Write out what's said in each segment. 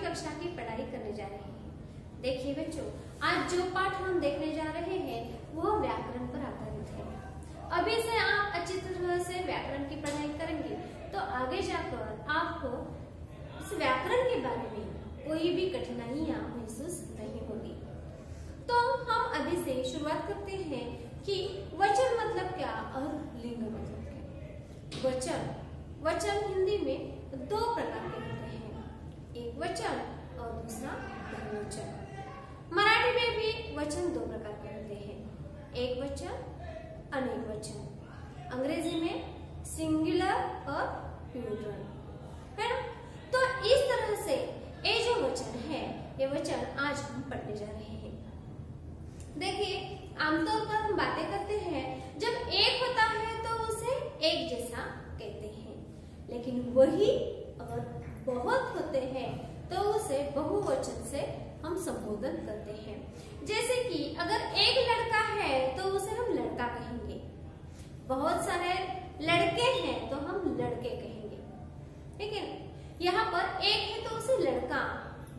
कक्षा की पढ़ाई करने जा रहे हैं। देखिए बच्चों, आज जो पाठ हम देखने जा रहे हैं वो व्याकरण पर आधारित है। अभी से आप अच्छी तरह से व्याकरण की पढ़ाई करेंगे तो आगे जाकर आपको इस व्याकरण के बारे में कोई भी कठिनाइयां महसूस नहीं होगी। तो हम अभी से शुरुआत करते हैं कि वचन मतलब क्या और लिंग मतलब क्या। वचन हिंदी में दो प्रकार के होते हैं, एक वचन और दूसरा बहुवचन। मराठी में भी वचन दो प्रकार के होते हैं, एक वचन अनेक वचन। अंग्रेजी में सिंगुलर और प्लूरल, है ना। तो इस तरह से ये जो वचन है, ये वचन आज हम पढ़ने जा रहे हैं। देखिए, आमतौर पर हम बातें करते हैं, जब एक होता है तो उसे एक जैसा कहते हैं, लेकिन वही अगर बहुत होते हैं तो उसे बहुवचन से हम संबोधन करते हैं। जैसे कि अगर एक लड़का है तो उसे हम लड़का कहेंगे, बहुत सारे लड़के हैं तो हम लड़के कहेंगे, ठीक है। यहाँ पर एक है तो उसे लड़का,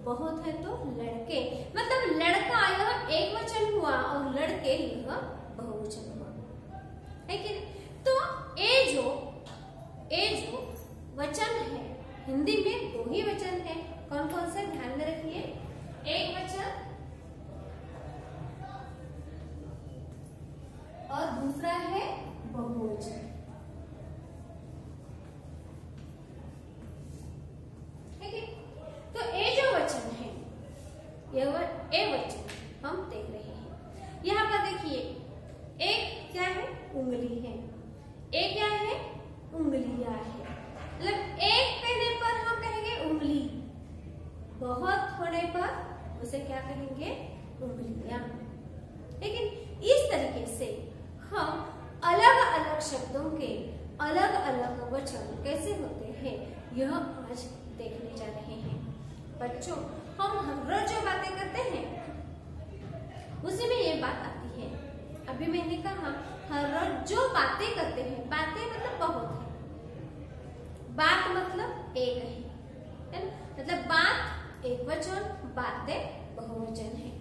बहुत है तो लड़के। मतलब लड़का यह एक वचन हुआ और लड़के यह बहुवचन हुआ, है कि नहीं। तो ये जो वचन है, हिंदी में दो ही वचन है। कौन कौन से ध्यान में रखिए, एक वचन और दूसरा है बहुवचन, ठीक है। तो ये जो वचन है, ये वचन हम देख रहे हैं। यहाँ पर देखिए, एक क्या है, उंगली है, एक क्या है, उंगलियां है। मतलब एक कहने पर हम कहेंगे उंगली, बहुत होने पर उसे क्या कहेंगे, उंगलियां। लेकिन इस तरीके से हम अलग अलग शब्दों के अलग अलग वचन कैसे होते हैं यह आज देखने जा रहे हैं। बच्चों, हम हर रोज जो बातें करते हैं उसी में ये बात आती है। अभी मैंने कहा हर रोज जो बातें करते हैं, बातें मतलब बहुत है, बात मतलब एक है ना। मतलब बात एक वचन, बातें बहुवचन है।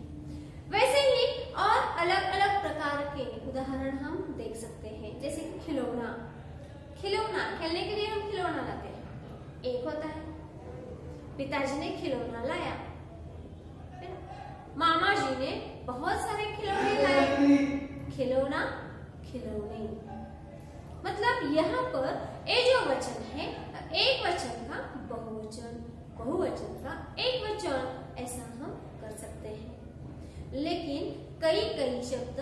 वैसे ही और अलग अलग प्रकार के उदाहरण हम देख सकते हैं, जैसे खिलौना। खिलौना खेलने के लिए हम खिलौना लाते हैं, एक होता है। पिताजी ने खिलौना लाया, है ना। मामा जी ने बहुत सारे खिलौने लाए, खिलौना, खिलौने। मतलब यहाँ पर ये जो वचन है, एक वचन का बहुवचन, बहुवचन का एक वचन, ऐसा हम कर सकते हैं। लेकिन कई कई शब्द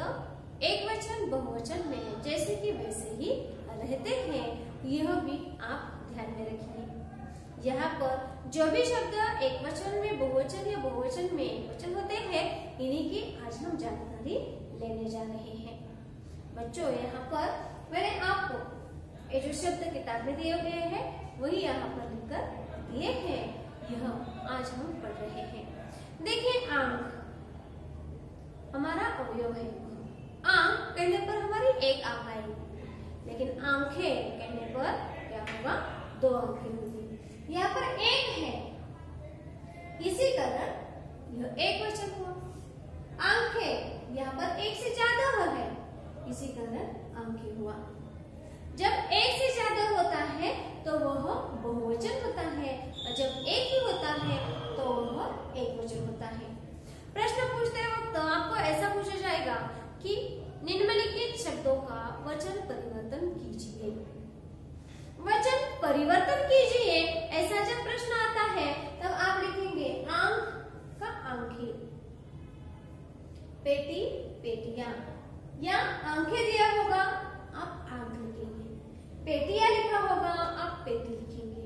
एक वचन बहुवचन में जैसे कि वैसे ही रहते हैं, यह भी आप ध्यान में रखिए। यहाँ पर जो भी शब्द एक वचन में बहुवचन या बहुवचन में एक वचन होते हैं, इन्हीं की आज हम जानकारी लेने जा रहे हैं। बच्चों, यहाँ पर मैंने आपको ये जो शब्द किताब में दिए गए हैं वही यहाँ पर लिखकर दिए हैं, यह आज हम पढ़ रहे हैं। देखिए, आंख हमारा अवयव है। आंख कहने पर हमारी एक आंख आएगी, लेकिन आंखें कहने पर क्या होगा, दो आंखें होगी। यहाँ पर एक है, इसी कारण यह एक वचन हुआ। आंखें यहाँ पर एक से ज्यादा है, इसी कारण आंखें हुआ। जब एक से ज्यादा होता है तो वह बहुवचन होता है, और जब एक ही होता है तो वह एक वचन होता है। प्रश्न पूछते वक्त आपको ऐसा पूछा जाएगा कि निम्नलिखित शब्दों का वचन परिवर्तन कीजिए। वचन परिवर्तन कीजिए, ऐसा जब प्रश्न आता है तब आप लिखेंगे आंख का आंखें, पेटी पेटियां, या आंखें दिया होगा आप आंख लिखेंगे, पेटियां लिखा होगा आप पेटी लिखेंगे।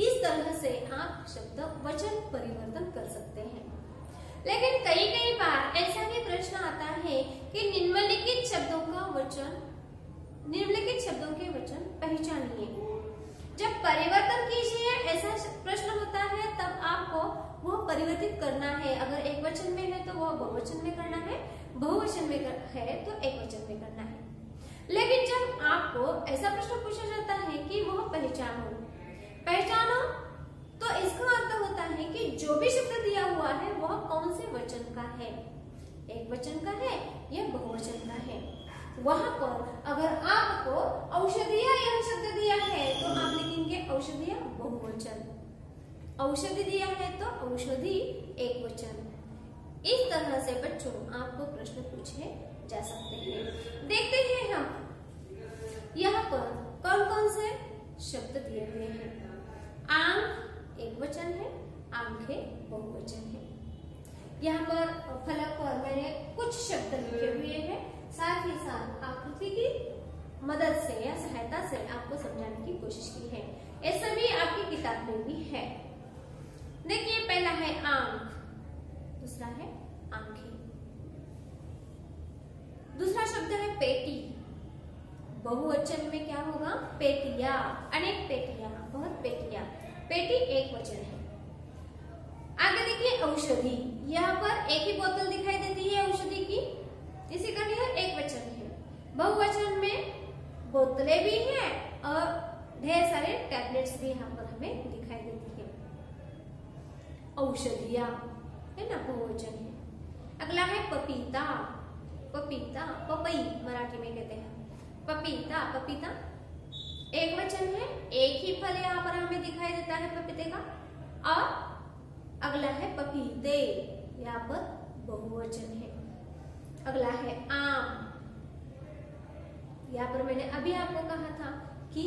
इस तरह से आप शब्द वचन परिवर्तन कर सकते हैं। लेकिन कई कई बार ऐसा भी प्रश्न आता है कि निम्नलिखित शब्दों का वचन, निम्नलिखित शब्दों के वचन पहचानिए। जब परिवर्तन कीजिए ऐसा प्रश्न होता है तब आपको वह परिवर्तित करना है। अगर एक वचन में है तो वह बहुवचन में करना है, बहुवचन में है तो एक वचन में करना है। लेकिन जब आपको ऐसा प्रश्न पूछा जाता है कि वह पहचानो, तो इसका अर्थ होता है कि जो भी शब्द दिया हुआ है वह कौन से वचन का है, एक वचन का है या बहुवचन का है। वहां पर अगर आपको औषधिया यह शब्द दिया है तो आप लिखेंगे औषधिया बहुवचन, औषधि दिया है तो औषधि एक वचन। इस तरह से बच्चों आपको प्रश्न पूछे जा सकते हैं। देखते हैं हम यहाँ पर कौन कौन से शब्द दिए हुए हैं। आंख एक वचन है, आंखें बहुवचन है। यहाँ पर फलक पर मैंने कुछ शब्द लिखे हुए हैं, साथ ही साथ आकृति की मदद से या सहायता से आपको समझाने की कोशिश की है। ये सभी आपकी किताब में भी है। देखिए पहला है आंख, दूसरा है आंखें, दूसरा शब्द है पेटी, बहुवचन में क्या होगा, पेटिया, अनेक पेटिया, बहुत पेटिया, पेटी एक वचन है। आगे देखिए औषधि, यहाँ पर एक ही बोतल दिखाई देती है औषधि की, इसी का यह एक वचन है। बहुवचन में बोतलें भी हैं और ढेर सारे टैबलेट्स भी यहाँ पर हमें दिखाई देती है। औषधिया है ना, बहुवचन है। अगला है पपीता, पपीता, पपई मराठी में कहते हैं, पपीता, पपीता एक वचन है, एक ही फल यहाँ पर हमें दिखाई देता है पपीते का। और अगला है पपीते, यहाँ पर बहुवचन है। अगला है आम, यहाँ पर मैंने अभी आपको कहा था कि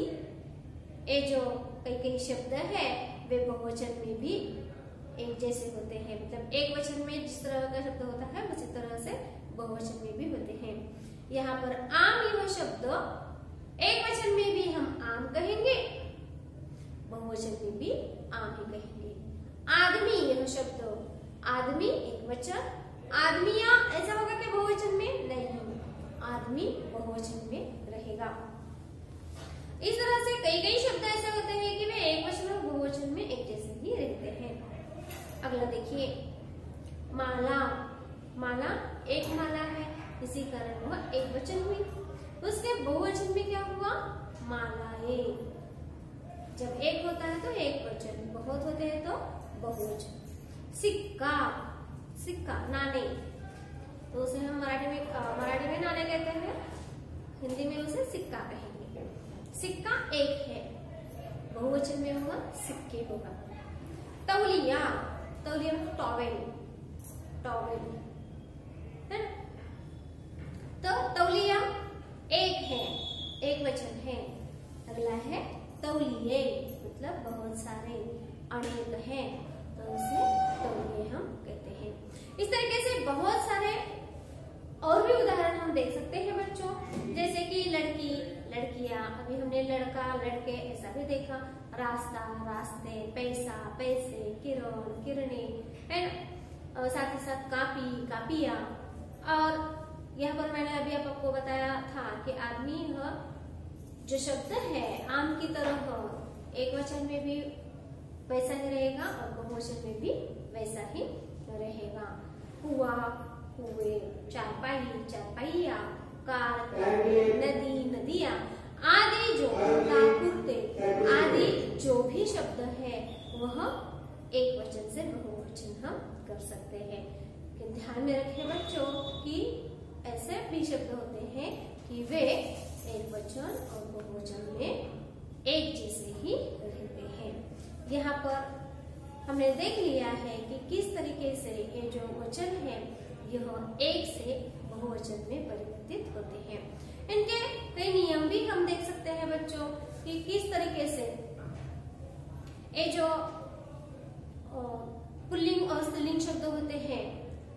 ये जो कई शब्द है वे बहुवचन में भी एक जैसे होते हैं, मतलब एक वचन में जिस तरह का शब्द होता है उसी तरह से बहुवचन में भी होते हैं। यहाँ पर आम यह शब्द एक वचन में भी हम आम कहेंगे, बहुवचन में भी आम ही कहेंगे। आदमी यह शब्द, आदमी एक वचन, आदमिया ऐसा होगा कि बहुवचन में नहीं, आदमी बहुवचन में रहेगा। इस तरह से कई शब्द ऐसे होते हैं कि वे एक वचन और बहुवचन में एक जैसे ही रहते हैं। अगला देखिए माला, माला एक माला है, इसी कारण वह एक वचन हुई। उसके बहुवचन में क्या हुआ, मालाएं। जब एक होता है तो एक वचन, बहुत होते हैं तो बहुवचन। सिक्का, सिक्का नाणे, तो उसे हम मराठी में नाणे कहते हैं, हिंदी में उसे सिक्का कहेंगे। सिक्का एक है, बहुवचन में होगा सिक्के होगा। तौलिया, तौलिया टॉवेल, टॉवेल है ना, तो तौलिया एक है, एक वचन है। अगला है तौलिए, मतलब बहुत सारे, अनेक है, तो उसे तौलिए हम कहते हैं। इस तरीके से बहुत सारे और भी उदाहरण हम देख सकते हैं बच्चों, जैसे कि लड़की, लड़कियां, अभी हमने लड़का, लड़के ऐसा भी देखा, रास्ता, रास्ते, पैसा, पैसे, किरण, किरणें है ना, और साथ ही साथ कापी, कापिया। और यहाँ पर मैंने अभी आपको बताया था कि आदमी जो शब्द है आम की तरह एक वचन में भी वैसा ही रहेगा और बहुवचन में भी वैसा ही रहेगा। कुआ, कुएं, चारपाई, चारपाइया, कार, नदी, नदिया आदि, जो कुत्ते आदि जो भी शब्द है वह एक वचन से बहुवचन हम कर सकते हैं। लेकिन ध्यान में रखें बच्चों कि ऐसे भी शब्द होते हैं कि वे एक वचन और बहुवचन में एक जैसे ही रहते हैं। यहाँ पर हमने देख लिया है कि किस तरीके से ये जो वचन है यह एक से बहुवचन में परिवर्तित होते हैं। इनके कई नियम भी हम देख सकते हैं बच्चों कि किस तरीके से ये जो पुल्लिंग और स्त्रीलिंग शब्द होते हैं,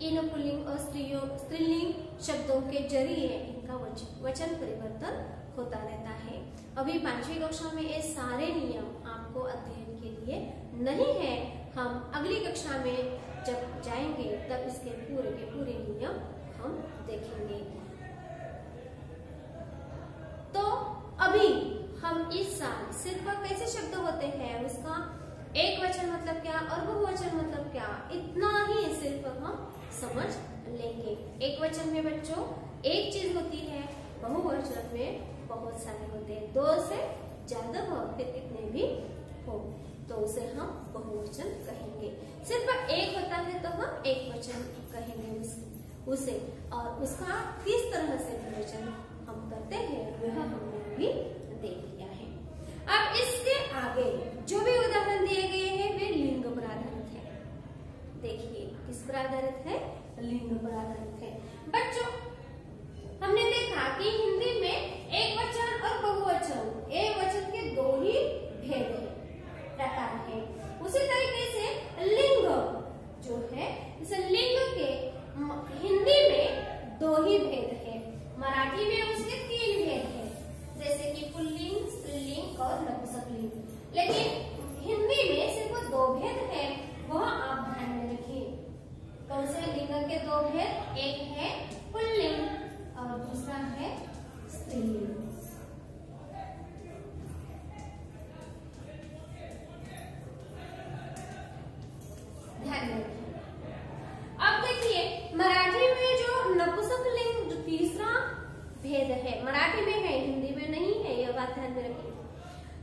इन पुल्लिंग और स्त्रीलिंग शब्दों के जरिए इनका वचन परिवर्तन होता रहता है। अभी 5वीं कक्षा में ये सारे नियम आपको अध्ययन के लिए नहीं है, हम अगली कक्षा में जब जाएंगे तब इसके पूरे के पूरे नियम हम देखेंगे। तो अभी हम इस साल सिर्फ कैसे शब्द होते हैं, उसका एक वचन मतलब क्या और बहुवचन मतलब क्या, इतना ही सिर्फ हम समझ लेंगे। एक वचन में बच्चों एक चीज होती है, बहुवचन में बहुत सारे होते हैं, 2 से ज्यादा हो फिर कितने भी हो। तो उसे हम बहुवचन कहेंगे। सिर्फ एक होता है तो हम एक वचन कहेंगे उसे, और उसका किस तरह से विवेचन हम करते हैं वह हमने अभी देख लिया है। अब इसके आगे जो भी उदाहरण दिए गए हैं वे लिंग पर आधारित है। देखिए किस पर आधारित है, लिंग पर आधारित है। बच्चों हमने देखा कि हिंदी में एक वचन और बहुवचन, एक वचन के दो ही भेद है, प्रकार है। उसी तरीके से लिंग जो है, इस लिंग के हिंदी में दो ही भेद है, मराठी में उसके तीन भेद है, जैसे कि पुल्लिंग, स्त्रीलिंग और नपुंसकलिंग। लेकिन हिंदी में सिर्फ दो भेद है, वह आप ध्यान में रखिए। कौन से लिंग के दो भेद? एक है पुल्लिंग और दूसरा है स्त्रीलिंग। ध्यान में रखिए। अब देखिए मराठी में जो नपुंसकलिंग जो तीसरा भेद है, मराठी में है, हिंदी में नहीं है, यह बात ध्यान में रखिए।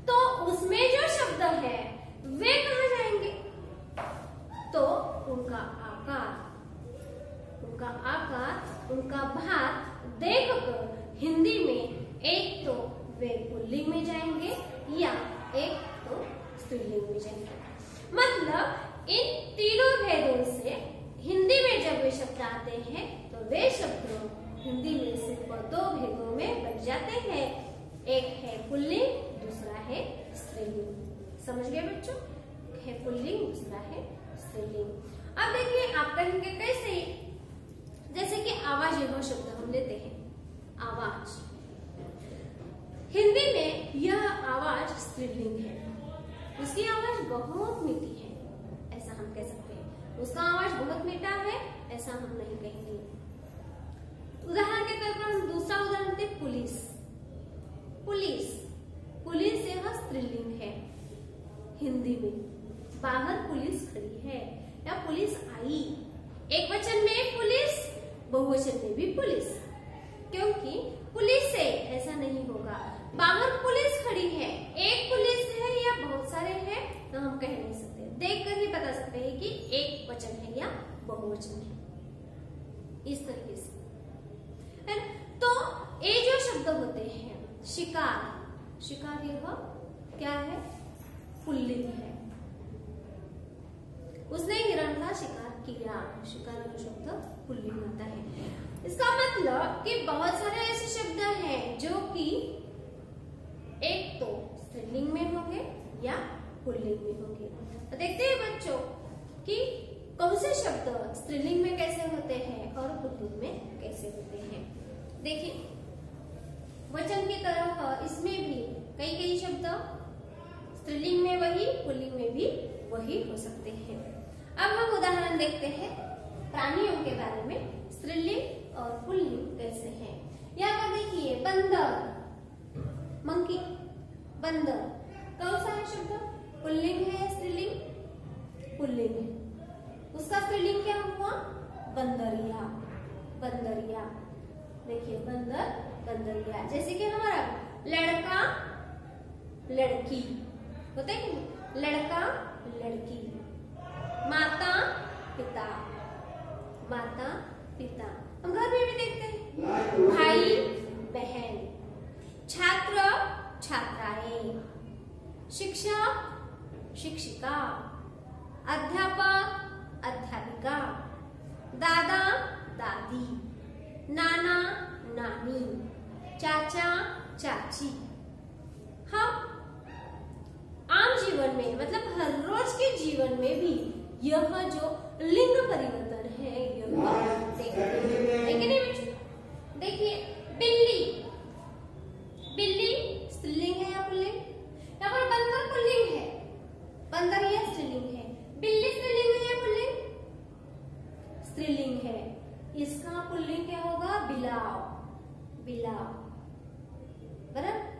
तो उसमें जो शब्द है वे कहाँ जाएंगे? तो उनका आकार, उनका भाग देखकर हिंदी में एक तो वे पुल्लिंग में जाएंगे या एक तो स्त्रीलिंग में जाएंगे। मतलब इन तीनों भेदों से हिंदी में जब वे शब्द आते हैं तो वे शब्द हिंदी में सिर्फ दो भेदों में बच जाते हैं, एक है पुल्लिंग, दूसरा है स्त्रीलिंग। समझ गए बच्चों? है पुल्लिंग, दूसरा है स्त्रीलिंग। अब देखिए आप कहेंगे कैसे? जैसे कि आवाज, यह शब्द हम लेते हैं, आवाज। हिंदी में यह आवाज स्त्रीलिंग है, उसकी आवाज बहुत मीठी है, ऐसा हम कह सकते हैं। उसका आवाज बहुत मीठा है, ऐसा हम नहीं कहेंगे। उदाहरण के तौर पर हम दूसरा उदाहरण देते, पुलिस। पुलिस यह स्त्रीलिंग है हिंदी में। बाहर पुलिस खड़ी है या पुलिस आई, एक वचन में पुलिस, बहुवचन में भी पुलिस, क्योंकि पुलिस से ऐसा नहीं होगा। बाहर पुलिस खड़ी है, एक पुलिस है या बहुत सारे हैं तो हम कह नहीं सकते, देखकर ही बता सकते हैं कि एक वचन है या बहुवचन है, इस तरीके से है। तो ये जो शब्द होते हैं, शिकार, शिकार यह क्या है? पुल्लिंग है। उसने हिरण का शिकार किया, शिकार का शब्द पुल्लिंग आता है। इसका मतलब कि बहुत सारे ऐसे शब्द हैं जो कि एक तो स्त्रीलिंग में होंगे या पुल्लिंग में होंगे। तो देखते हैं बच्चों कि कौन से शब्द स्त्रीलिंग में कैसे होते हैं और पुल्लिंग में कैसे होते हैं। देखिए वचन की तरह इसमें भी कई शब्द स्त्रीलिंग में वही, पुल्लिंग में भी वही हो सकते हैं। अब हम उदाहरण देखते हैं प्राणियों के बारे में, स्त्रीलिंग और पुल्लिंग कैसे हैं। यहाँ पर देखिए बंदर, मंकी, बंदर कौन सा है शब्द? पुल्लिंग है या स्त्रीलिंग? पुल्लिंग है। उसका स्त्रीलिंग क्या हुआ? बंदरिया, बंदरिया। देखिए बंदर, बंदरिया। जैसे कि हमारा लड़का, लड़की होते हैं, लड़का, लड़की। माता, पिता, माता, पिता। हम घर में भी देखते हैं, भाई, बहन, छात्र, छात्राएं, शिक्षक, शिक्षिका, अध्यापक, अध्यापिका, दादा, दादी, नाना, नानी, चाचा, चाची। हम आम जीवन में मतलब हर रोज के जीवन में भी यह जो लिंग परिवर्तन है यह देखते हैं। देखिए नहीं बच्चों, देखिए बिल्ली, बिल्ली स्त्रीलिंग है या पुल्लिंग? यहाँ पर बंदर पुल्लिंग है, बंदर यह स्त्रीलिंग है। बिल्ली स्त्रीलिंग है या पुल्लिंग? स्त्रीलिंग है। इसका पुल्लिंग क्या होगा? बिलाव, बिलाव। बराबर।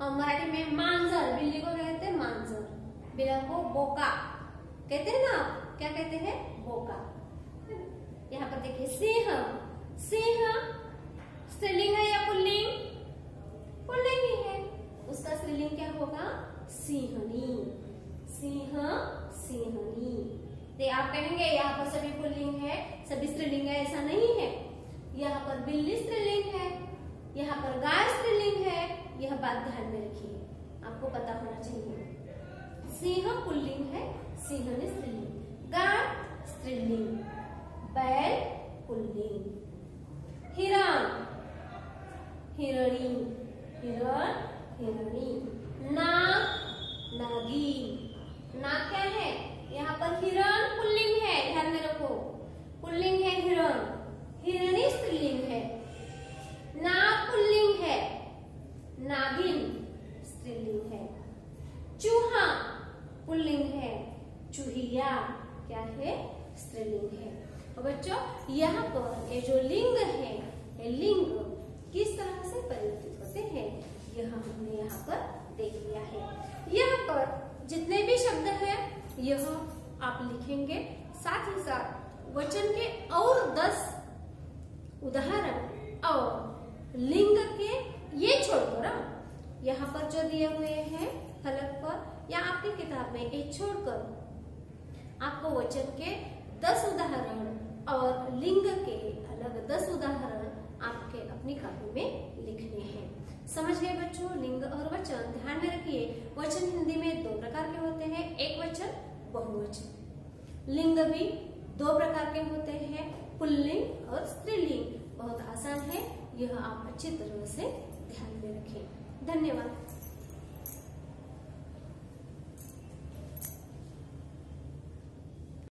हम मराठी में मांजर, बिल्ली को कहते हैं मांजर, बिलाव को बोका कहते हैं ना, क्या कहते हैं? बोका। यहाँ पर देखिए सिंह, सिंह स्त्रीलिंग है या पुल्लिंग? पुल्लिंग ही है। उसका स्त्रीलिंग क्या होगा? सिंहनी, सिंह, सिंहनी। तो आप कहेंगे यहाँ पर सभी पुल्लिंग है, सभी स्त्रीलिंग है, ऐसा नहीं है। यहाँ पर बिल्ली स्त्रीलिंग है, यहाँ पर गाय स्त्रीलिंग है। यह बात ध्यान में रखिए, आपको पता होना चाहिए। सिंह पुल्लिंग है, सिंहनी स्त्रीलिंग, गाय स्त्रीलिंग, बैल पुल्लिंग, हिरण, हिरणी, हिरण, हिरणी, नाग, नागिन। नाग क्या है? यहाँ पर हिरण पुल्लिंग है, ध्यान में रखो, पुल्लिंग है हिरण, हिरणी स्त्रीलिंग है, नाग पुल्लिंग है, नागिन स्त्रीलिंग है, चूहा पुल्लिंग है, चूहिया क्या है? स्त्रीलिंग है। और बच्चों यहाँ पर ये जो लिंग है, ये लिंग किस तरह से परिवर्तित होते हैं यह हमने यहाँ पर देख लिया है। यहाँ पर जितने भी शब्द हैं यह आप लिखेंगे, साथ ही साथ वचन के और 10 उदाहरण और लिंग के ये छोड़कर यहाँ पर जो दिए हुए हैं फलक पर या आपकी किताब में, ये छोड़कर आपको वचन के 10 उदाहरण और लिंग के अलग 10 उदाहरण आपके अपनी कॉपी में लिखने हैं। समझ गए बच्चों? लिंग और वचन ध्यान में रखिए। वचन हिंदी में 2 प्रकार के होते हैं, एक वचन, बहुवचन। लिंग भी 2 प्रकार के होते हैं, पुल्लिंग और स्त्रीलिंग। बहुत आसान है, यह आप अच्छी तरह से ध्यान में रखें। धन्यवाद।